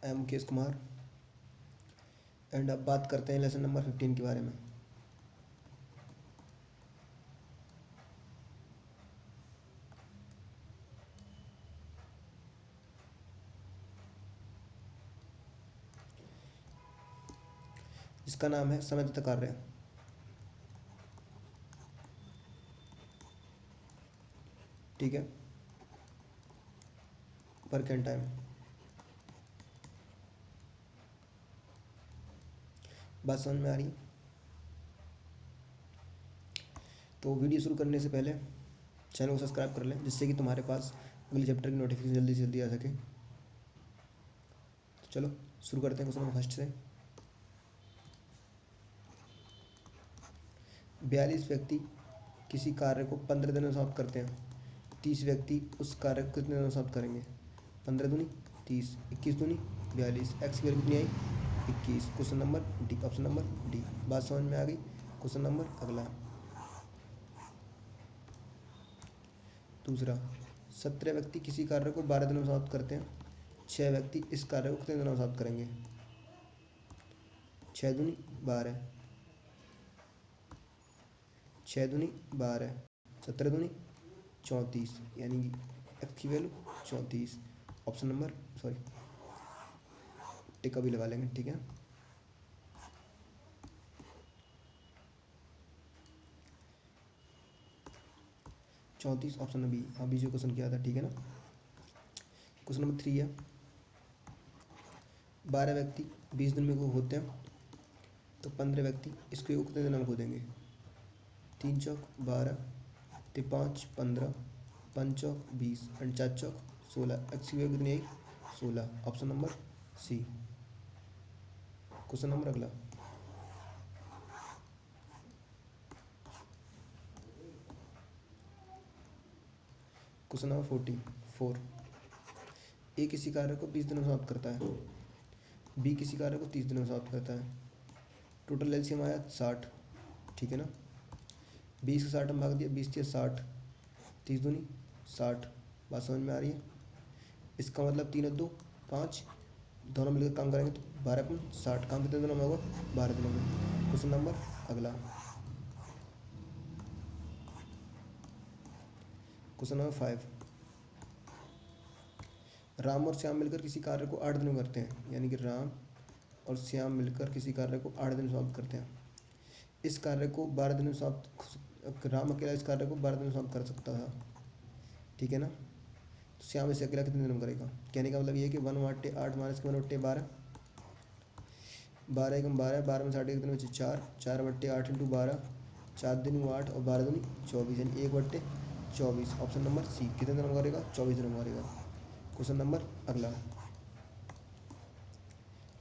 I am Mukesh Kumar and अब बात करते हैं लेसन नंबर 15 के बारे में। इसका नाम है समय तथा कार्य। ठीक है, वर्क एंड टाइम। बात समझ में आ रही है? तो वीडियो शुरू करने से पहले चैनल को सब्सक्राइब कर लें, जिससे कि तुम्हारे पास अगले चैप्टर की नोटिफिकेशन जल्दी से जल्दी आ सके। तो चलो शुरू करते हैं क्वेश्चन नंबर फर्स्ट से। 42 व्यक्ति किसी कार्य को 15 दिनों में समाप्त करते हैं। 30 व्यक्ति उस कार्य को कितने दिनों में समाप्त करेंगे? 15 दूनी 30, 21 दूनी 42, एक्स की वैल्यू कितनी आई? 21। Question number D, option number D. बात समझ में आ गई? क्वेश्चन नंबर अगला दूसरा। 17 व्यक्ति किसी कार्य को 12 दिनों में समाप्त करते हैं। 6 व्यक्ति इस कार्य को कितने दिनों में समाप्त करेंगे? 6 दूनी 12, 6 दूनी 12, 17 दूनी 34, यानी कि एक्स की वैल्यू 34। ऑप्शन नंबर सॉरी टिक अभी लगा लेंगे। ठीक है, चौंतीस ऑप्शन बी। अभी जो क्वेश्चन किया था, ठीक है ना। क्वेश्चन नंबर 3 है। 12 व्यक्ति 20 दिन में को होते हैं, तो 15 व्यक्ति इसको कितने दिन में खोदेंगे? 3 चौक 12, 5 15, 5 चौक 20 एंड 4 चौक 16। एक्स की वैल्यू कितनी आई? 16। Option number C. Question number अगला। Question number 44। ए किसी कार्य को 20 दिनों में समाप्त करता है। बी किसी कार्य को 30 दिनों में समाप्त करता है। टोटल एलसीएम आया 60। ठीक है ना। 20 का 60 में भाग दिया, 20 या 60, 30 दूनी 60। बात समझ में आ रही है? इसका मतलब 3 और 2 5, दोनों मिलकर काम करेंगे तो 12 अपन 60। काम कितने दिनों में होगा? 12 दिनों में। क्वेश्चन नंबर अगला। Question number 5। राम और श्याम मिलकर किसी कार्य को 8 दिन में करते हैं, यानी कि राम और श्याम मिलकर किसी कार्य को 8 दिन में समाप्त करते हैं। इस कार्य को 12 दिन में समाप्त, राम अकेला इस कार्य को 12 दिन में समाप्त कर सकता था। ठीक है ना। तो श्याम इसे अकेला कितने दिन में करेगा? कहने का मतलब ये है कि 1/8 माइनस के 1/12, 12 एकम 12, 12 में 60 एक दिन में 4, 4/8 इंटू 12, 4 दिन 8 और 12 दिन 24, यानी 1/24। Option number C. कितने दिन में करेगा? 24 दिन में करेगा। क्वेश्चन नंबर अगला।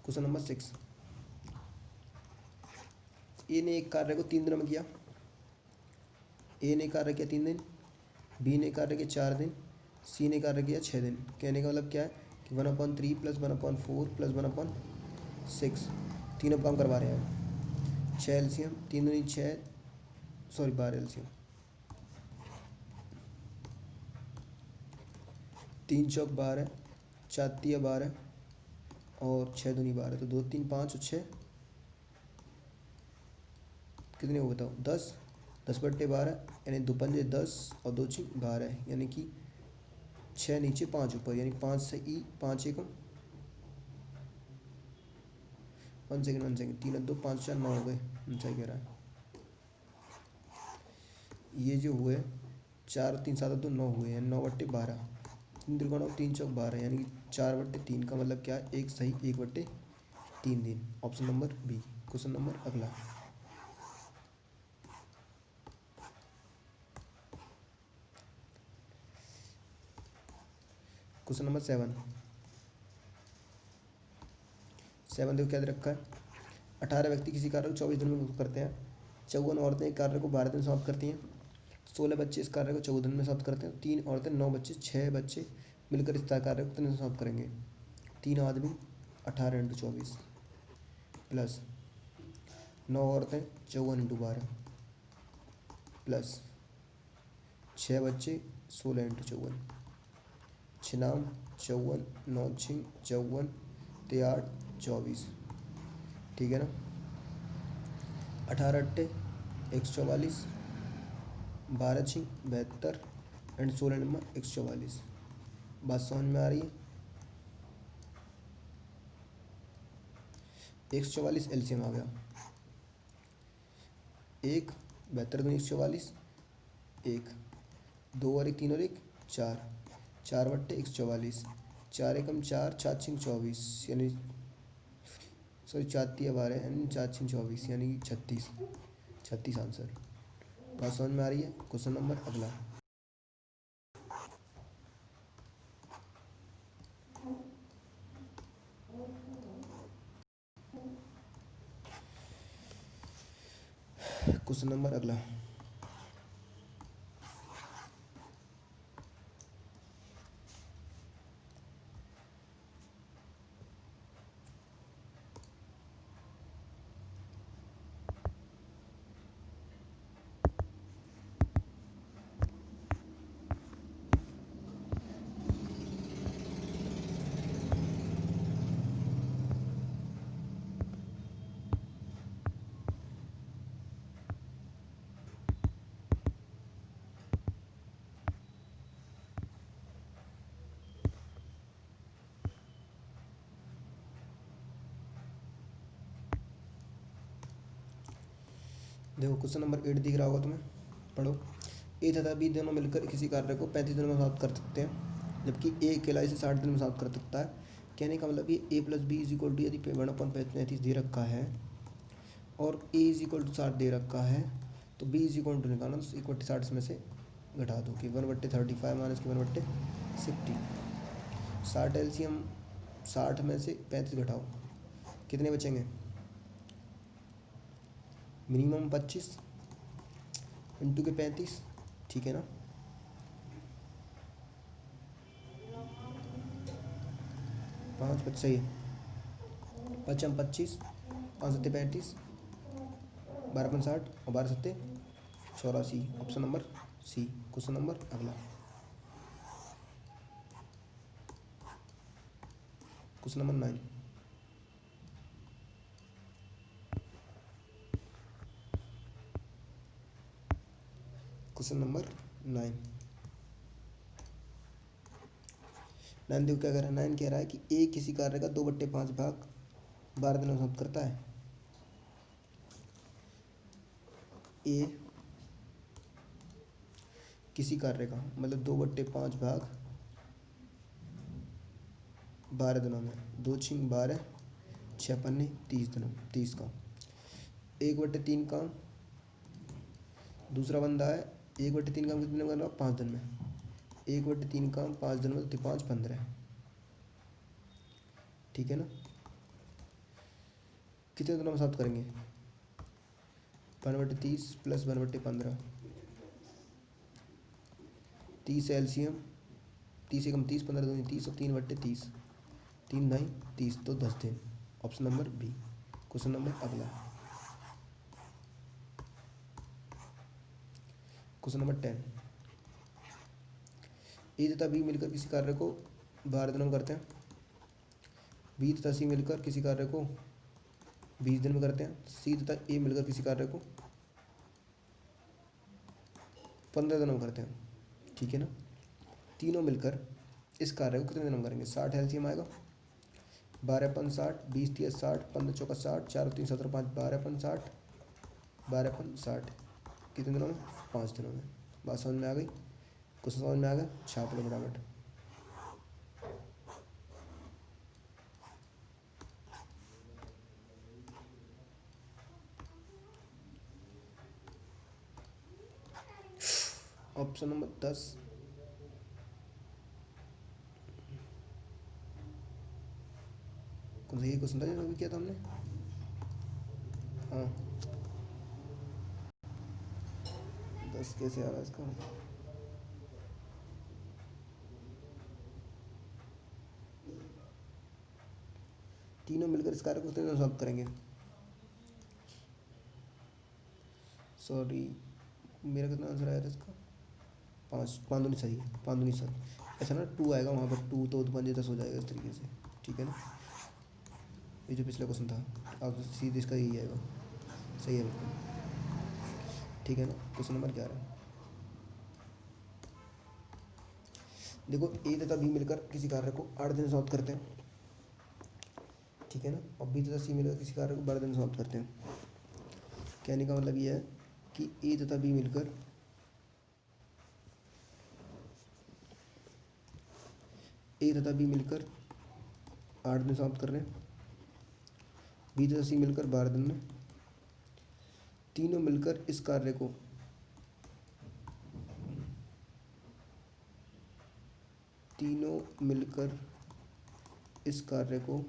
Question number 6। ए ने एक कार्य को 3 दिनों में किया। ए ने कार्य किया 3 दिन, बी ने कार्य किया 4 दिन, सी ने कार्य किया 6 दिन। कहने का मतलब क्या है कि 1/3 प्लस 1/4 प्लस 1/6, तीनों काम करवा रहे हैं। 6 एलसीएम, 3 दूनी 6, सॉरी 12 एलसीएम, 3 चौक 12, 4 तिया 12 और 6 दूनी 12, तो 2 3 5 और 6 कितने हो बताओ? 10, 10/12, यानी 2 पंजे 10 और 2 6 12, यानी कि 6 नीचे 5 ऊपर, यानी 5 से ई 5 एकम 1 सेकेंड 1 सेकेंड, 3 और 2 5 4 9 हो गए। सही कह रहा है। ये जो हुए 4 3 7 2 9 हुए हैं, 9/12, 3 त्रिकोण 3 चौक 12, यानी कि 4/3 का मतलब क्या है? एक सही 1/3 दिन। Option number B. Question number अगला। Question number 7। देखो क्या दे रखा है। 18 व्यक्ति किसी कार्य को 24 दिन में करते हैं। 54 औरतें एक कार्य को 12 दिन समाप्त करती हैं। 16 बच्चे इस कार्य को 14 दिन में समाप्त करते हैं। 3 औरतें 9 बच्चे 6 बच्चे मिलकर इस कार्य को कितने दिन समाप्त करेंगे? 3 आदमी 18 इंटू 24 प्लस 9 औरतें 54 इंटू 12 प्लस 6 बच्चे 16 इंटू 54, 6 नाम 54, 9 6 54, सत्ते 8 24, ठीक है ना। 18 अट्टे 144, 12 छिंग 72 एंड 16 नंबर 144। बात समझ में आ रही है। 144 एलसीएम आ गया, 1 72 दूनी 144, 1 2 और 1 3 और 1 4, 4 बट्टे 144, 4 एकम 4 4 छिंग 24 यानी सॉरी 4 तिया 12 यानी 4 छिंग 24 यानी 36, 36 आंसर। बात समझ में आ रही है। क्वेश्चन नंबर अगला। क्वेश्चन नंबर अगला। देखो क्वेश्चन नंबर 8 दिख रहा होगा तुम्हें, पढ़ो। ए तथा बी दोनों मिलकर किसी कार्य को 35 दिनों में समाप्त कर सकते हैं, जबकि ए अकेला इसे 60 दिन में समाप्त कर सकता है। कहने का मतलब ये A plus B is equal to, यदि 1/35 दे रखा है और ए इज इक्वल टू 60 दे रखा है, तो बी इज इक्वल टू निकालना, तो 1/60 में से घटा दो कि 1/35 माइनस 1/60। 60 एलसीएम, 60 में से 35 घटाओ, कितने बचेंगे? मिनिमम 25 इंटू के 35, ठीक है ना। पाँच पच्चीस सही है, 5×25, 5 सत्ते 35, 12×5 60 और 12 सत्ते 84। Option number C. Question number अगला। Question number 9। Question number 9। 9 देखो क्या कह रहा है। 9 कह रहा है कि ए किसी कार्य का 2/5 भाग 12 दिनों में समाप्त करता है। ए किसी कार्य का मतलब 2/5 भाग 12 दिनों में, 2 छिंग 12, 6 पन्ने 30 दिनों, 30 का 1/3 काम दूसरा बंदा है। 1/3 काम कितने दिन में करना? 5 दिन में। 1/3 काम 5 दिन में, तो 5 15, ठीक है ना। कितने दिनों में समाप्त करेंगे? 1/30 प्लस 1/15, 30 एलसीएम, 30 एकम 30, 15 दूनी 30 और 3/30, 3 ढाई 30, तो 10 दिन। Option number B. Question number अगला। Question number 10। ए तथा बी मिलकर किसी कार्य को 12 दिनों में करते हैं। बी तथा सी मिलकर किसी कार्य को 20 दिन में करते हैं। सी तथा ए मिलकर किसी कार्य को 15 दिनों में करते हैं, ठीक है ना। तीनों मिलकर इस कार्य को कितने दिनों में करेंगे? 60 एलसीएम आएगा, 12×5 60, 20×3 60, 15×4 60, 4×3 17, 5 12×60, 12×60 कितने दिनों में? 5 दिनों में। बात समझ में आ गई? क्वेश्चन समझ में आ गया? छाप लो फटाफट। Option number 10। कौन सा ये क्वेश्चन था जो अभी किया था हमने? हाँ 10 कैसे आ रहा है इसका? तीनों मिलकर इस कार्य को कितने दिनों में समाप्त करेंगे? सॉरी, मेरा कितना आंसर आया था इसका? 5, 5 दूनी सही, 5 दूनी सही। अच्छा ना 2 आएगा वहाँ पर, 2 तो 5 10 हो जाएगा इस तरीके से, ठीक है ना। ये जो पिछला क्वेश्चन था, अब सीधे इसका यही आएगा। सही है बिल्कुल, ठीक है ना। क्वेश्चन नंबर 11, देखो ए तथा बी मिलकर किसी कार्य को 8 दिन सॉल्व करते हैं, ठीक है ना, और बी तथा सी मिलकर किसी कार्य को 12 दिन सॉल्व करते हैं। कहने का मतलब ये है कि ए तथा बी मिलकर ए तथा बी मिलकर 8 दिन सॉल्व कर रहे हैं, बी तथा सी मिलकर 12 दिन में। तीनों मिलकर इस कार्य को इस कार्य को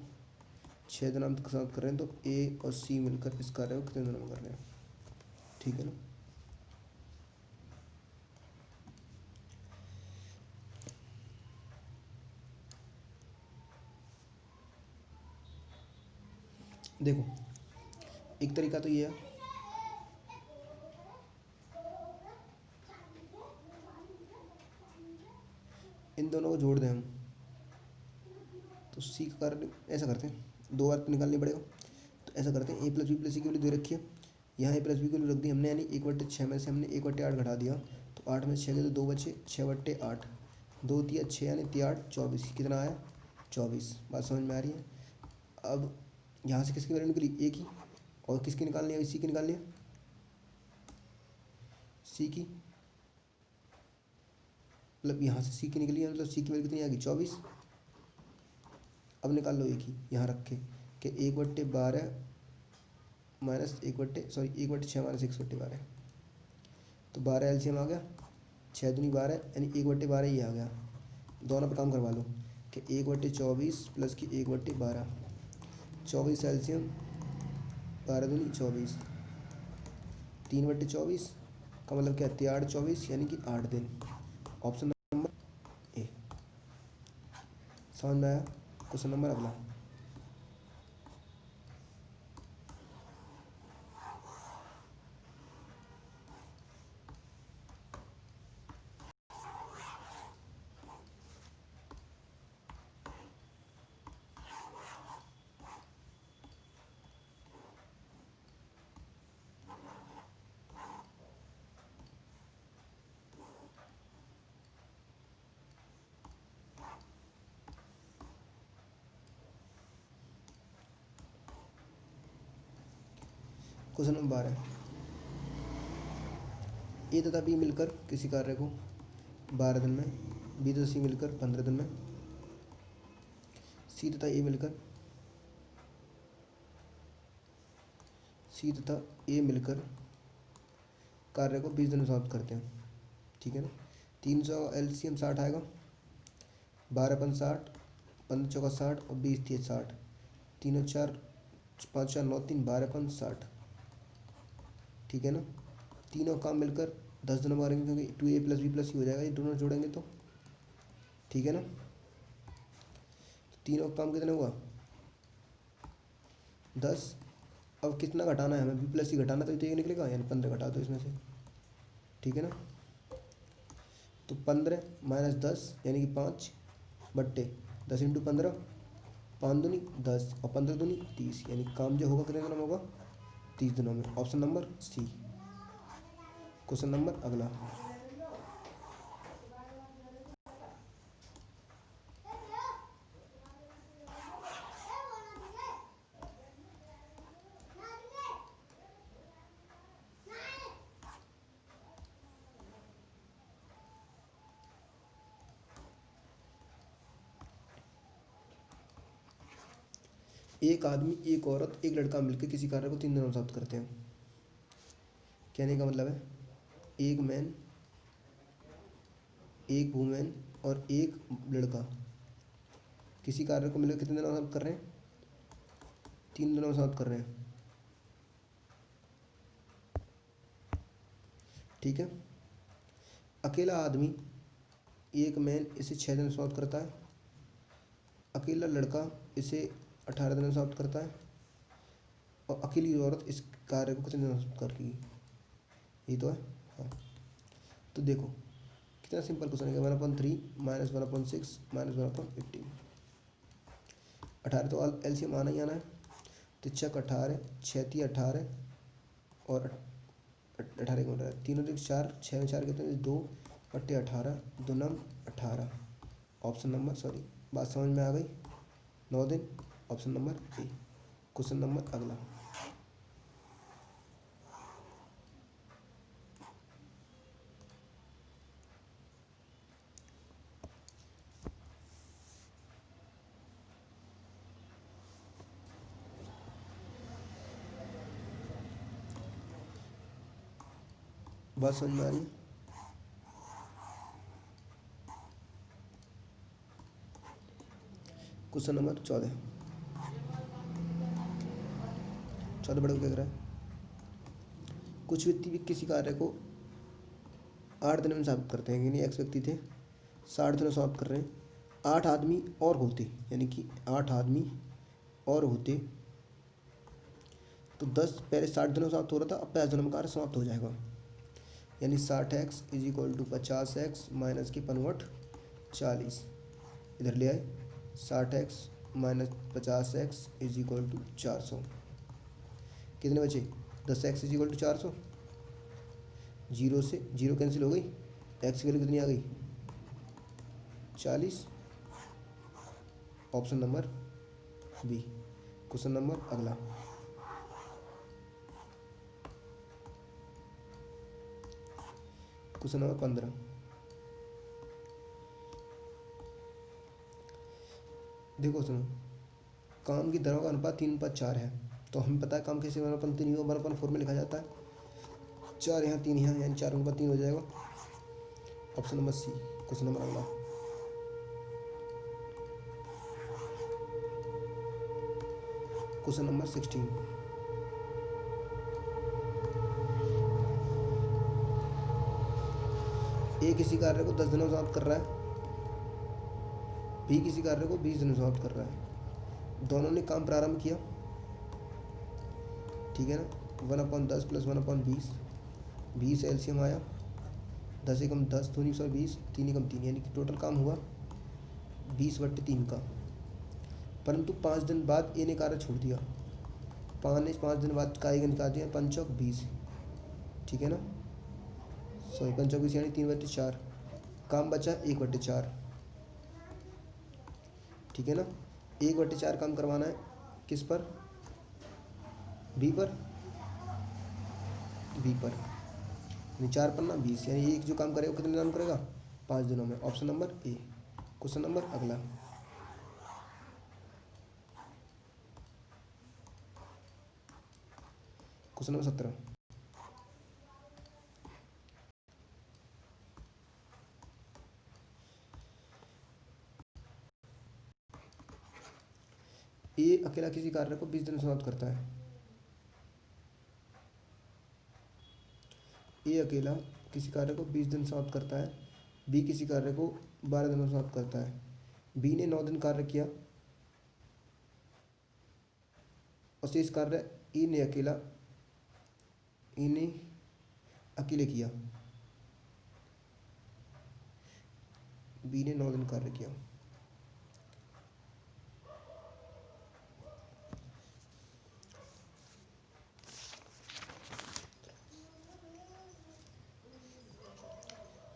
6 दिनों में समाप्त कर रहे हैं, तो ए और सी मिलकर इस कार्य को कितने दिनों में कर रहे हैं, ठीक है ना। देखो एक तरीका तो ये है, इन दोनों को जोड़ दें हम, तो सी का कार्य ऐसा करते हैं, 2 बार तो निकालनी पड़ेगा, तो ऐसा करते हैं, ए प्लस बी प्लस सी की वैल्यू दे रखी है, यहाँ ए प्लस बी की वैल्यू रख दी हमने, यानी 1/6 में से हमने 1/8 घटा दिया, तो 8 में 6 के तो 2 बचे, 6/8, 2 तिया 6 यानी 3 24, कितना आया 24। बात समझ में आ रही है। अब यहाँ से किसकी वैल्यू निकली, ए की, और किसकी निकालनी है, इसी की निकालनी है, सी की, मतलब यहाँ से सी की निकली है, मतलब सी की वैल्यू कितनी आएगी 24। अब निकाल लो ए की, यहाँ रख के कि 1/12 माइनस 1/6 माइनस 1/12, तो 12 एलसीएम आ गया, 6 दूनी 12 यानी 1/12 ही आ गया। दोनों पर काम करवा लो कि 1/24 प्लस की 1/12, 24 एलसीएम, 12 दूनी 24, 3/24 का मतलब क्या, 3 24 यानी कि 8 दिन। ऑप्शन नंबर ए। समझ में आया। क्वेश्चन नंबर अगला, क्वेश्चन नंबर 12, ए तथा बी मिलकर किसी कार्य को 12 दिन में, बी तथा सी मिलकर 15 दिन में, सी तथा ए मिलकर कार्य को 20 दिन में समाप्त करते हैं, ठीक है ना। 300 एलसीएम 60 आएगा, 12 60, 15 चौका 60 और 20 3 60, 3 4 5 4 9 3, 12 60, ठीक है ना। तीनों काम मिलकर 10 दिनों में करेंगे, क्योंकि 2a प्लस बी प्लस सी हो जाएगा, ये दोनों जोड़ेंगे तो, ठीक है ना। तीनों का काम कितने हुआ 10। अब कितना घटाना है हमें, बी प्लस सी घटाना, तो ये निकलेगा, यानी 15 घटा दो इसमें से, ठीक है ना। तो 15 माइनस 10 यानी कि 5/10 इंटू 15, 5 दूनी 10 और 15 दूनी 30, यानी काम जो होगा कितने दिनों में होगा 30 दिनों में। Option number C. Question number अगला, एक आदमी, एक औरत, एक लड़का मिलकर किसी कार्य को 3 दिनों में समाप्त करते हैं। कहने का मतलब है, एक मैन, एक वुमेन और एक लड़का किसी कार्य को मिलकर कितने दिनों में समाप्त कर रहे हैं, 3 दिनों में समाप्त कर रहे हैं, ठीक है। अकेला आदमी, एक मैन इसे 6 दिन में समाप्त करता है, अकेला लड़का इसे 18 दिन में समाप्त करता है, और अकेली औरत इस कार्य को कितने दिनों में समाप्त करेगी, यही तो है। हाँ, तो देखो कितना सिंपल क्वेश्चन है, 1/3 माइनस 1/6 माइनस 1/18, 18 तो एलसीएम आना ही आना है, तिरछक 18, 6 18 और 18 को 3 और 4, 6 में 4 कितने 2/18, 2 नम 18। ऑप्शन नंबर सॉरी बात समझ में आ गई। 9 दिन option number A. Question number अगला। बात समझ में आ रही है। क्वेश्चन नंबर 14 बड़े क्या कर रहा है। कुछ व्यक्ति किसी कार्य को 8 दिन में समाप्त करते हैं, यानी एक्स व्यक्ति थे 60 दिनों समाप्त कर रहे हैं। 8 आदमी और होते, यानी कि 8 आदमी और होते तो 10 पहले 60 दिनों में समाप्त हो रहा था, अब 50 दिनों में कार्य समाप्त हो जाएगा। यानी 60x = 50x माइनस की 40। इधर ले आए 60x माइनस 50x = 400। कितने बचे 10x = 400। जीरो से जीरो कैंसिल हो गई, एक्स की वैल्यू कितनी आ गई 40। Option number B. Question number अगला। Question number 15। देखो सुनो, काम की दरों का अनुपात 3:4 है, तो हमें पता है काम कैसे 1/3 को 1/4 में लिखा जाता है। 4 यहाँ 3 यहाँ, यानी 4/3 हो जाएगा। Option number C. Question number अगला। Question number 16। ए किसी कार्य को 10 दिनों में समाप्त कर रहा है, बी किसी कार्य को 20 दिनों में समाप्त कर रहा है। दोनों ने काम प्रारंभ किया, ठीक है ना। 1/10 + 1/20, 20 एलसीएम आया, 10 एकम 10, 2 × 20, 3 एकम 3, यानी कि टोटल काम हुआ 20/3 का। परंतु 5 दिन बाद ए ने कार्य छोड़ दिया। 5 दिन बाद का निकाल दिया, 5 × 20, ठीक है ना। सॉरी 5 × 20 यानी 3/4। काम बचा 1/4, ठीक है ना। 1/4 काम करवाना है किस पर, बी पर, बी पर 4 पन्ना 20, यानी एक जो काम करेगा कितने दिन करेगा 5 दिनों में। Option number A. Question number अगला। Question number 17। ए अकेला किसी कार्य को 20 दिन में समाप्त करता है। ए अकेला किसी कार्य को 20 दिन में समाप्त करता है, बी किसी कार्य को 12 दिन में समाप्त करता है। बी ने 9 दिन कार्य किया और शेष कार्य ए ने अकेले किया। बी ने 9 दिन कार्य किया,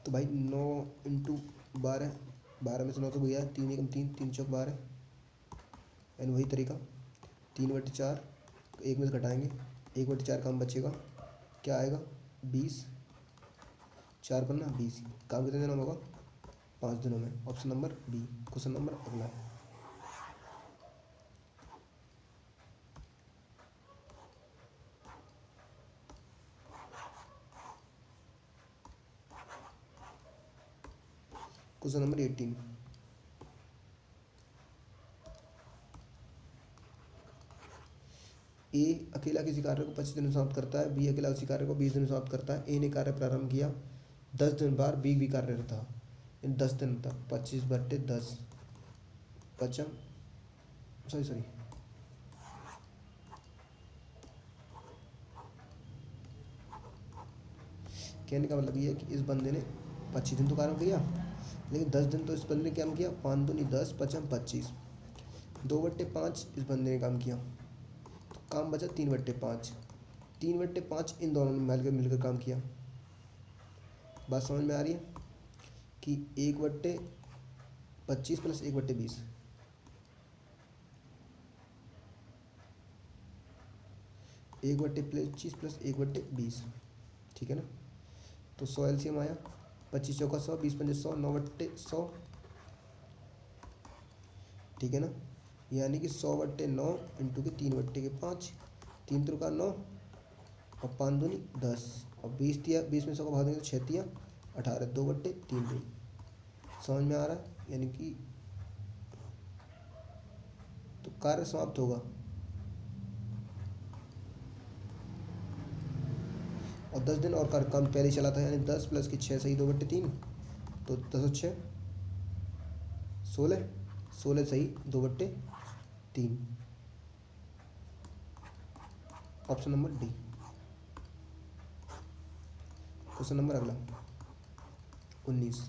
तो भाई 9 × 12, 12 में से 9 तो गया, 3 एकम 3, 3 चौक 12, यानी वही तरीका 3/4, 1 में से घटाएंगे 1/4 काम बचेगा, क्या आएगा 20, 4 पन्ना 20। काम कितने दिनों में होगा 5 दिनों में। Option number B. Question number अगला। Question number 18। ए अकेला किसी कार्य को 25 दिन में समाप्त करता है, बी अकेला उसी कार्य को 20 दिन में समाप्त करता है। ए ने कार्य प्रारंभ किया, 10 दिन बाद बी भी कार्यरत था, 10 दिन था। 25/10 पचम सॉरी कहने का मतलब ये है कि इस बंदे ने 25 दिन तो कार्य किया, लेकिन 10 दिन तो इस बंदे ने काम किया। 5 दूनी 10, 5 × 25, 2/5 इस बंदे ने काम किया। तो काम बचा 3/5। 3/5 इन दोनों ने मिलकर काम किया। बात समझ में आ रही है कि 1/25 प्लस 1/20, 1/25 प्लस 1/20, ठीक है ना। तो 100 एलसीएम आया, 25 चौका 100, 20 100, 9/100, ठीक है ना। यानी कि 100/9 इंटू के 3/5, 3 त्रिका 9 और 5 दूनी 10 और 20 दिया, 20 में 100 को भाग देंगे तो 6 दिया 18, 2/3 दिन। समझ में आ रहा है, यानी कि तो कार्य समाप्त होगा और 10 दिन और कार्य काम पहले चला था, यानी 10 प्लस की 6 सही 2/3, तो 10 और 6 16, 16 सही 2/3। Option number D. Question number अगला 19।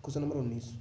Question number 19।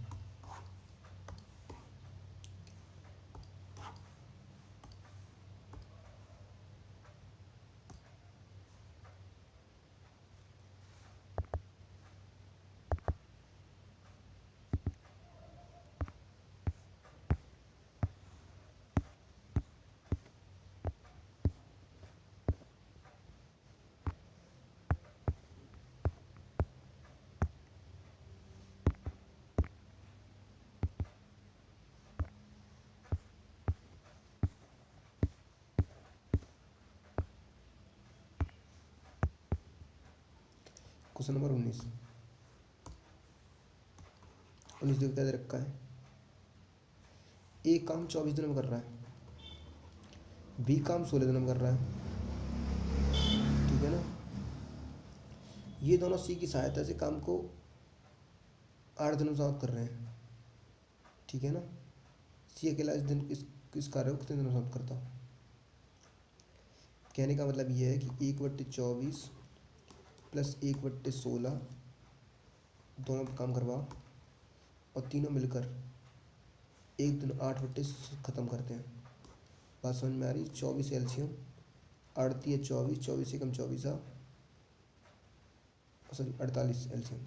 क्वेश्चन नंबर 19 देखो क्या दे रखा है। ए काम 24 दिनों में कर रहा है, बी काम 16 दिनों में कर रहा है, ठीक है ना। ये दोनों सी की सहायता से काम को 8 दिनों में समाप्त कर रहे हैं, ठीक है ना। सी अकेला इस कार्य को कितने दिनों में समाप्त करता। कहने का मतलब ये है कि 1/24 प्लस 1/16 दोनों पर काम करवाओ और तीनों मिलकर एक दिन 8/20 ख़त्म करते हैं। बात समझ में आ रही। 24 एलसीएम, 38 24, 24 एकम 24, सॉरी 48 एलसीएम,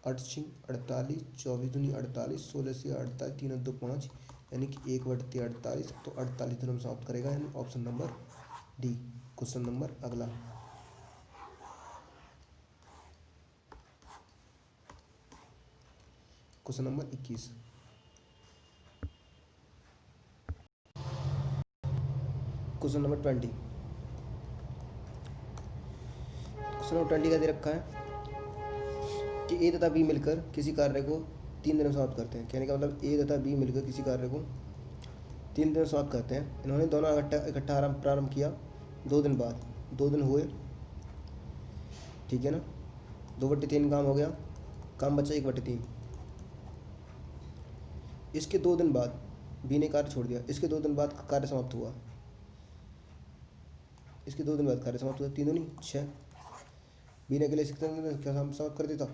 48, 24 दूनी 48, 16 से 48, 3 2 5, यानी कि 1/48, तो 48 दिनों में समाप्त करेगा, यानी option number D. Question number अगला question number 21। Question number 20। Question number 20 का दे रखा है कि ए तथा बी मिलकर किसी कार्य को 3 दिनों में समाप्त करते हैं। कहने का मतलब ए तथा बी मिलकर किसी कार्य को 3 दिनों में समाप्त करते हैं। इन्होंने दोनों इकट्ठा प्रारंभ किया 2 दिन बाद, 2 दिन हुए, ठीक है ना। 2/3 काम हो गया, काम बचा 1/3। इसके 2 दिन बाद बी ने कार्य छोड़ दिया, इसके 2 दिन बाद कार्य समाप्त हुआ, इसके 2 दिन बाद कार्य समाप्त हुआ, 3 दूनी 6। बी ने अगले क्या समाप्त कर देता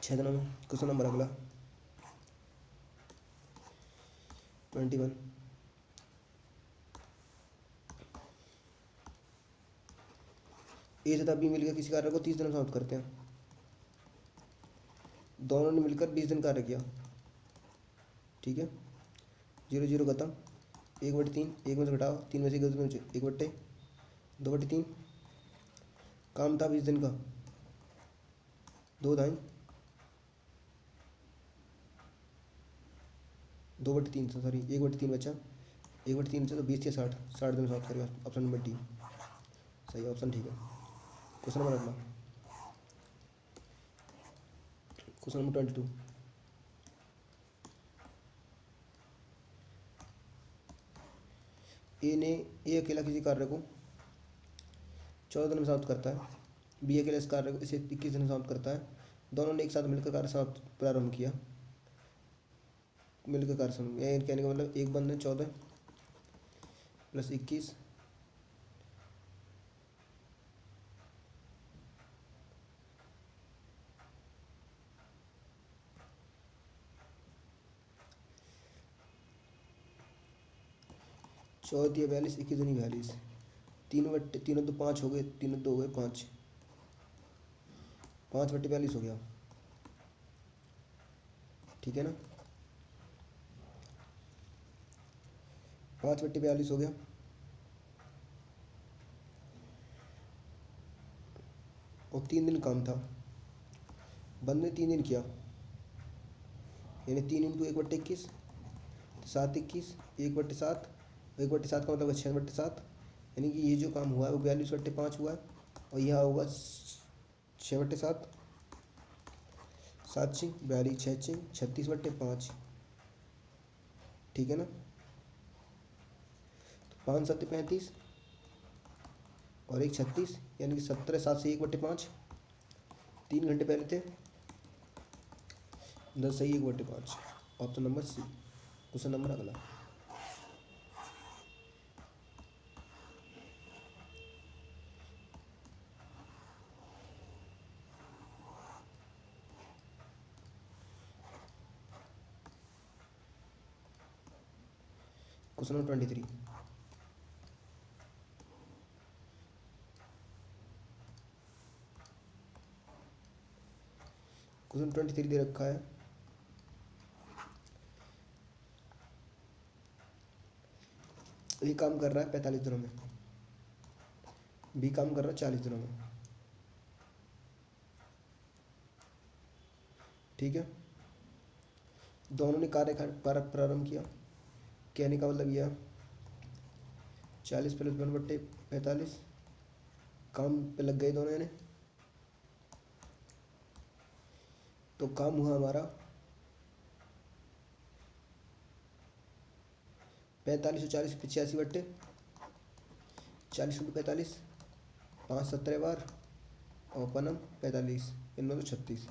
6 दिनों में। क्वेश्चन नंबर अगला 21। ए तथा बी मिलकर किसी कार्य को 30 दिनों में समाप्त करते हैं। दोनों ने मिलकर 20 दिन कार्य किया, ठीक है। 0 0 खत्म, 1/3, 1 में से घटाओ, 3 में से 1/2/3, काम था 20 दिन का, 2 दाएं, 2/3, सॉरी 1/3 बचा, 1/3 बचा तो 20 या 60, 60 दिन समाप्त करेगा। ऑप्शन नंबर डी सही ऑप्शन, ठीक है। क्वेश्चन नंबर अगला क्वेश्चन नंबर 22। ए अकेला किसी कार्य को 14 दिन में समाप्त करता है, बी अकेला इस कार्य को इसे 21 दिन में समाप्त करता है। दोनों ने एक साथ मिलकर कार्य समाप्त प्रारंभ किया, मिलकर कार्य समाप्त, कहने का मतलब एक बंद है 14 प्लस 21 14 42 21 दूनी 42, तीनों तो 5 हो गए, तीनों 2 हो गए 5, 5/42 हो गया, ठीक है ना, 5/42 हो गया। और 3 दिन काम था, बंद ने 3 दिन किया, यानी 3 इंटू 1/21 7 21 1/7, 1/7 का मतलब 6/7, यानी कि ये जो काम हुआ है वो 42/5 हुआ है, और यह होगा 6/7, 7 6 42 6 6 36/5, ठीक है ना। तो 5 7 35 और 1 36, यानी कि 17 7 से 1/5, 3 घंटे पहले थे, 10 सही 1/5, option number C. Question number अगला, क्वेश्चन नंबर 23। क्वेश्चन 23 दे रखा है, ये काम कर रहा है 45 दिनों में, बी काम कर रहा है 40 दिनों में, ठीक है। दोनों ने कार्य प्रारंभ किया, कहने का मतलब यह 40 + 1/45 काम पे लग गए दोनों ने। तो काम हुआ हमारा 45 और 40 85/40 × 45, 5 17 बार और पनम 45, इनमें तो 36,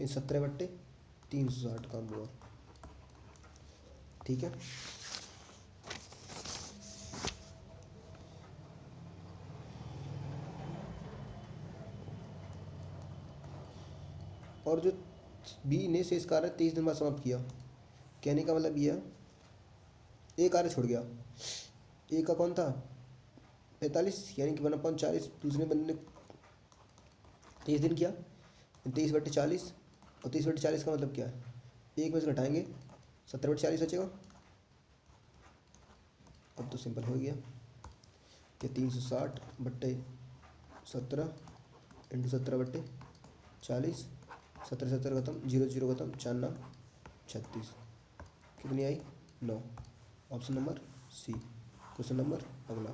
17/360 काम हुआ, ठीक है। और जो बी ने शेष कार्य 23 दिन बाद समाप्त किया, कहने का मतलब यह एक कार्य छोड़ गया, एक का कौन था 45, यानी कि 1/40, दूसरे बंदे ने 23 दिन किया, 23/40, और 23/40 का मतलब क्या है, एक में से घटाएंगे 17/40 बचेगा। अब तो सिंपल हो गया कि 360/17 × 17/40, 17 17 खत्म, 0 0 खत्म, 4 9 36, कितनी आई 9, option number C. Question number अगला,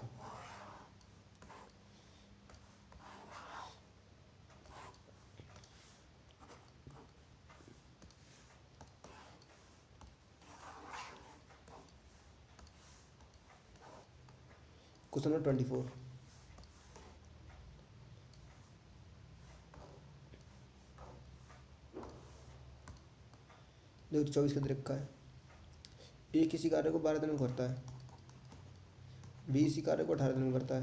क्वेश्चन नंबर 24। देखो 24 का दे रखा है, ए किसी कार्य को 12 दिन में करता है, बी इसी कार्य को 18 दिन में करता है।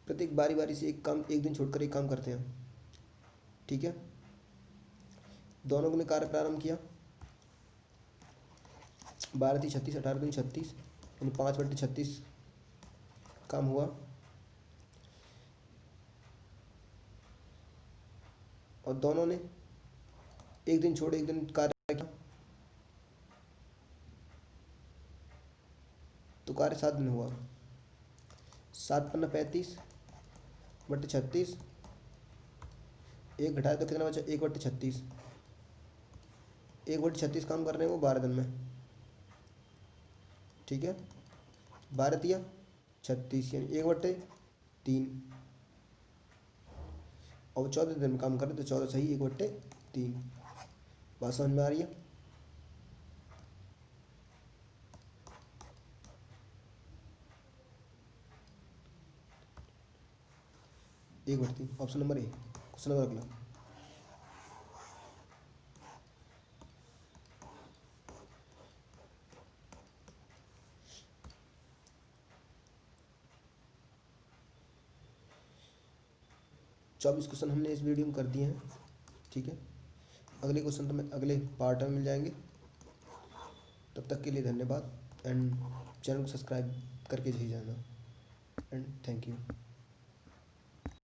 प्रत्येक बारी बारी से एक दिन छोड़कर एक काम करते हैं, ठीक है। दोनों ने कार्य प्रारंभ किया, 12 × 36 18 × 36, यानी 5/36 काम हुआ, और दोनों ने एक दिन छोड़ एक दिन कार्य किया, तो कार्य 7 दिन हुआ, 7 × 35/36, एक घटाए तो कितना बचा 1/36, 1/36 काम कर रहे हैं वो 12 दिन में, ठीक है। 12 × 36 यानी 1/3, और 14 दिन में काम कर रहे तो 14 सही 1/3, बात समझ में आ रही है। 1/3 option number A. Question number अगला, चौबीस क्वेश्चन हमने इस वीडियो में कर दिए हैं। ठीक है, अगले क्वेश्चन तो मैं अगले पार्ट में मिल जाएंगे। तब तक के लिए धन्यवाद एंड चैनल को सब्सक्राइब करके ही जाना एंड थैंक यू।